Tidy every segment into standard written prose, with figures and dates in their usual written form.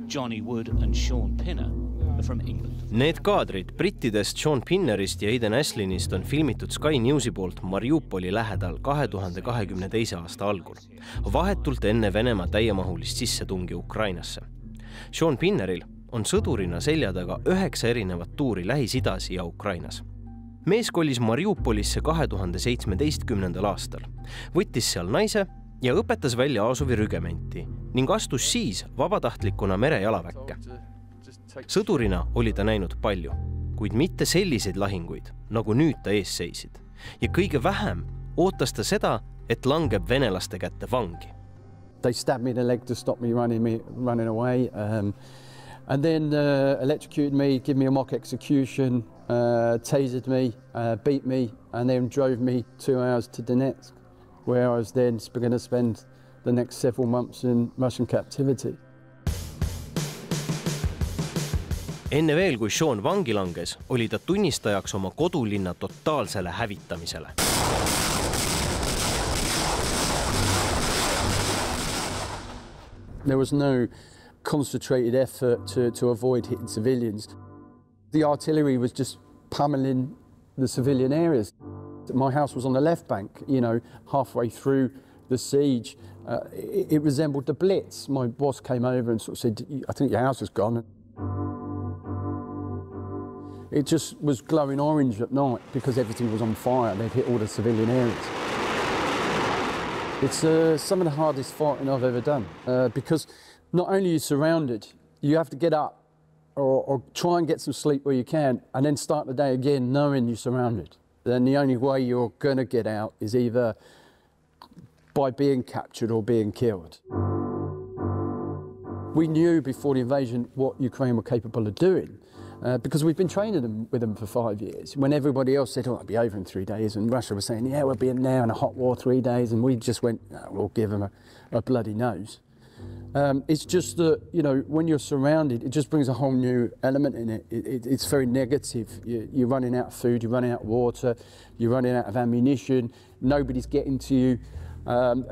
Johnny Wood and Shaun Pinner are from England. Need kaadrid brittidest Shaun Pinnerist ja Endine on filmitud Sky Newsi poolt Mariupoli lähedal 2022. aasta algul, vahetult enne Venemaa täiemahulist sissetungi Ukrainasse. Shaun Pinneril on sõdurina selja taga 9 erinevat tuuri Lähis-Idas ja Ukrainas. Mees kolis Mariupolisse 2017. aastal, võttis seal naise ja õpetas välja Azovi rügementi ning astus siis vabatahtlikuna merejalaväkke. Sõdurina oli ta näinud palju, kuid mitte selliseid lahinguid, nagu nüüd ta ees seisid. Ja kõige vähem ootas ta seda, et langeb venelaste kätte vangi. They stabbed me in the leg to stop me running away. And then electrocuted me, gave me a mock execution, tasered me, beat me, and then drove me 2 hours to Donetsk, where I was then going to spend the next several months in Russian captivity. Enne veel, kui Shaun vangi langes, oli ta tunnistajaks oma kodulinna totaalsele hävitamisele. There was no concentrated effort to avoid hitting civilians. The artillery was just pummeling the civilian areas. My house was on the left bank, you know, halfway through the siege. It resembled the Blitz. My boss came over and sort of said, I think your house is gone. It just was glowing orange at night because everything was on fire. They'd hit all the civilian areas. It's some of the hardest fighting I've ever done because not only are you surrounded, you have to get up or try and get some sleep where you can and then start the day again knowing you're surrounded. Then the only way you're going to get out is either by being captured or being killed. We knew before the invasion what Ukraine were capable of doing because we've been training with them for 5 years. When everybody else said, oh, it'll be over in 3 days, and Russia was saying, yeah, we'll be in now in a hot war 3 days, and we just went, oh, we'll give them a bloody nose. It's just that, you know, when you're surrounded, it just brings a whole new element in it. It's very negative. You're running out of food, you're running out of water, you're running out of ammunition, nobody's getting to you.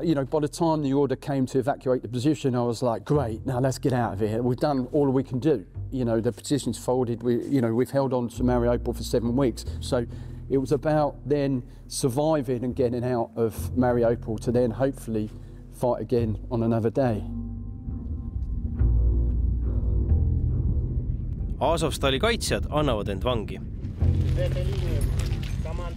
You know, by the time the order came to evacuate the position, I was like, great, now let's get out of here. We've done all we can do. You know, the position's folded. We've held on to Mariupol for 7 weeks. So it was about then surviving and getting out of Mariupol to then hopefully fight again on another day. Azovstali kaitsjad annavad end vangi.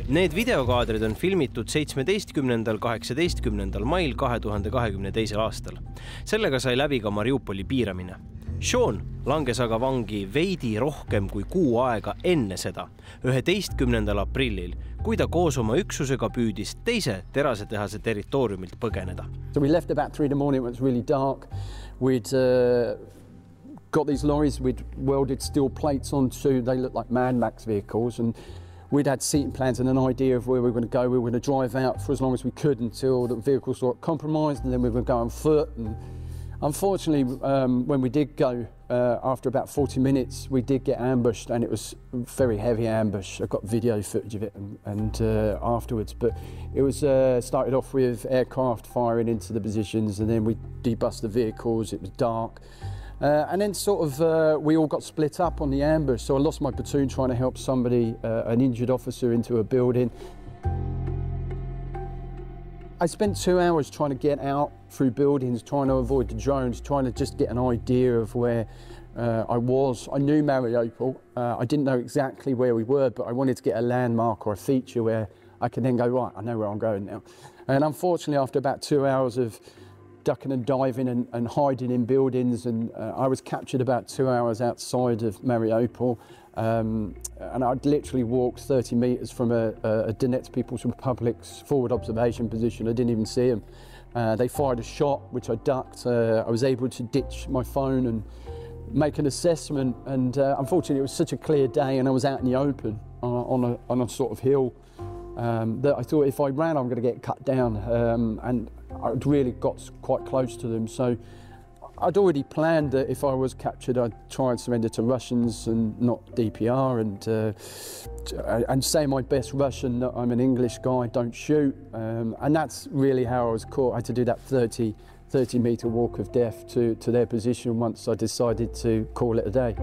Need videokaadrid on filmitud 17.–18. mail 2022. aastal. Sellega sai läbi ka Mariupoli piiramine. Shaun langes aga vangi veidi rohkem kui kuu aega enne seda, 11. aprillil, kui ta koos oma üksusega püüdis teise terasetehase territooriumilt põgeneda. So we left about 3 in the morning when it was really dark. We'd got these lorries with welded steel plates onto, they looked like Mad Max vehicles, and we'd had seating plans and an idea of where we were going to go. We were going to drive out for as long as we could until the vehicles were compromised, and then we were going to go on foot. And unfortunately, when we did go, after about 40 minutes, we did get ambushed, and it was a very heavy ambush. I've got video footage of it and afterwards, but it was started off with aircraft firing into the positions, and then we debussed the vehicles. It was dark. And then sort of we all got split up on the ambush, so I lost my platoon trying to help somebody, an injured officer, into a building. I spent 2 hours trying to get out through buildings, trying to avoid the drones, trying to just get an idea of where I was. I knew Mariupol. I didn't know exactly where we were, but I wanted to get a landmark or a feature where I could then go, right, I know where I'm going now. And unfortunately, after about 2 hours of ducking and diving and hiding in buildings, and I was captured about 2 hours outside of Mariupol, and I'd literally walked 30 metres from a Donetsk People's Republic's forward observation position. I didn't even see them. They fired a shot, which I ducked. I was able to ditch my phone and make an assessment, and unfortunately it was such a clear day and I was out in the open on a sort of hill that I thought if I ran I'm going to get cut down, and I'd really got quite close to them. So I'd already planned that if I was captured I'd try and surrender to Russians and not DPR, and say my best Russian that I'm an English guy, don't shoot, and that's really how I was caught. I had to do that 30 30-metre walk of death to their position once I decided to call it a day.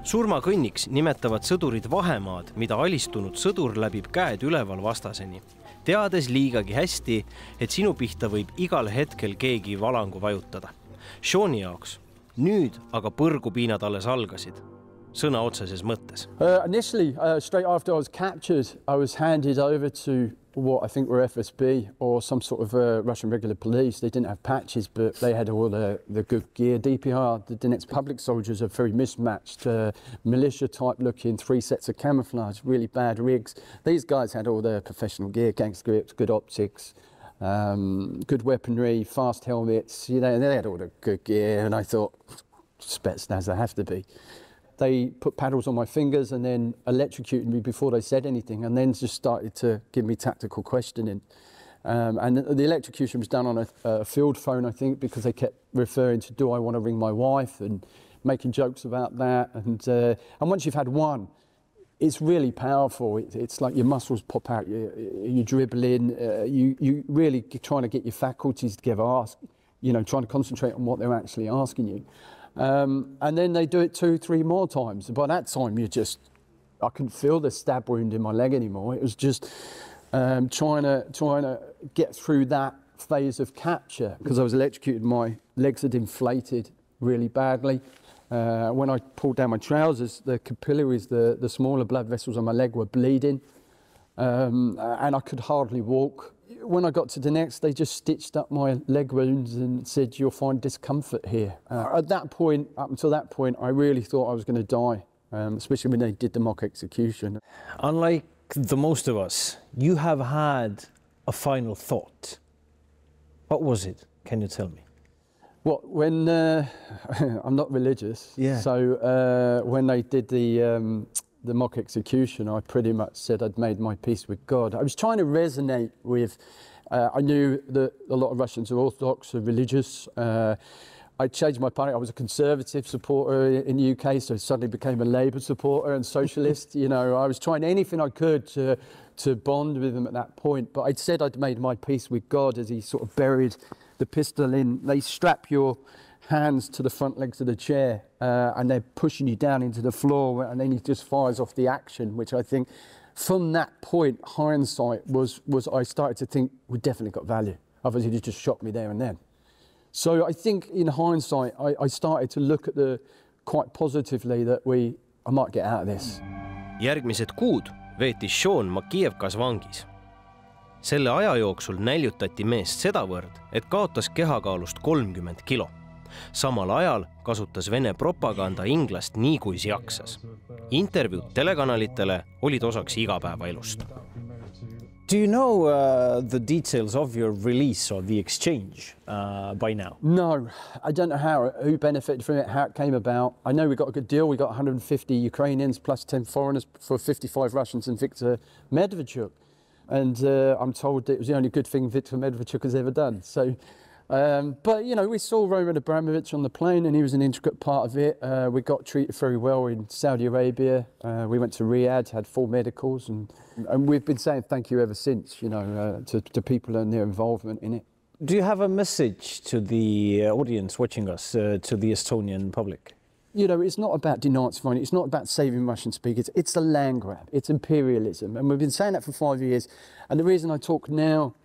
Surmakõnniks nimetavad sõdurid vahemaad, mida alistunud sõdur läbib käed üleval vastaseni, teades liigagi hästi, et sinu pihta võib igal hetkel keegi valangu vajutada. Shauni jaoks nüüd aga põrgupiinad alles algasid, sõna otseses mõttes. Initially, straight after I was captured, I was handed over to what I think were FSB or some sort of Russian regular police. They didn't have patches, but they had all the good gear. DPR, the Donetsk public soldiers, are very mismatched, militia type looking, 3 sets of camouflage, really bad rigs. These guys had all their professional gear, gangster grips, good optics, good weaponry, fast helmets. You know, they had all the good gear, and I thought, Spetsnaz, they have to be. They put paddles on my fingers and then electrocuted me before they said anything, and then just started to give me tactical questioning. And the electrocution was done on a field phone, I think, because they kept referring to, do I want to ring my wife, and making jokes about that. And once you've had one, it's really powerful. It's like your muscles pop out, you dribble in, you really trying to get your faculties together, trying to concentrate on what they're actually asking you. And then they do it 2-3 more times. By that time, I couldn't feel the stab wound in my leg anymore. It was just trying to get through that phase of capture, because I was electrocuted. My legs had inflated really badly. When I pulled down my trousers, the capillaries, the smaller blood vessels on my leg were bleeding, and I could hardly walk. When I got to the next, they just stitched up my leg wounds and said, you'll find discomfort here. At that point, up until that point, I really thought I was going to die, especially when they did the mock execution. Unlike the most of us, you have had a final thought. What was it? Can you tell me? Well, when I'm not religious, yeah. So when they did the mock execution, I pretty much said I'd made my peace with God. I was trying to resonate with, I knew that a lot of Russians are Orthodox, are religious. I changed my party. I was a Conservative supporter in the UK, so I suddenly became a Labour supporter and socialist. I was trying anything I could to bond with them at that point. But I'd said I'd made my peace with God as he sort of buried the pistol in. They strap your hands to the front legs of the chair, and they're pushing you down into the floor, and then he just fires off the action, which I think from that point, hindsight was I started to think we definitely got value. Otherwise he'd just shot me there and then. So I think in hindsight, I started to look at quite positively that I might get out of this. Järgmised kuud veetis Shaun Makiivkas vangis. Selle aja jooksul näljutati meest sedavõrd, et kaotas kehakaalust 30 kilo. Samal ajal kasutas Vene propaganda inglast nii kui jaksas. Intervjuud telekanalitele olid osaks igapäevaelust. Do you know the details of your release or the exchange by now? No, I don't know who benefited from it, how it came about. I know we got a good deal. We got 150 Ukrainians plus 10 foreigners for 55 Russians and Viktor Medvedchuk. And I'm told that it was the only good thing Viktor Medvedchuk has ever done. So, but, we saw Roman Abramovich on the plane, and he was an intricate part of it. We got treated very well in Saudi Arabia. We went to Riyadh, had full medicals, and we've been saying thank you ever since, to people and their involvement in it. Do you have a message to the audience watching us, to the Estonian public? It's not about denazifying, it's not about saving Russian speakers, it's a land grab, it's imperialism. And we've been saying that for 5 years. And the reason I talk now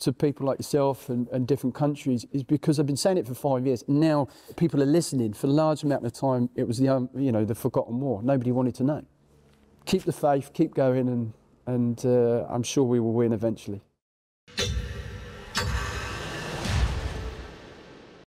to people like yourself and different countries is because I've been saying it for 5 years. And now people are listening. For a large amount of time, it was the forgotten war. Nobody wanted to know. Keep the faith, keep going, and I'm sure we will win eventually.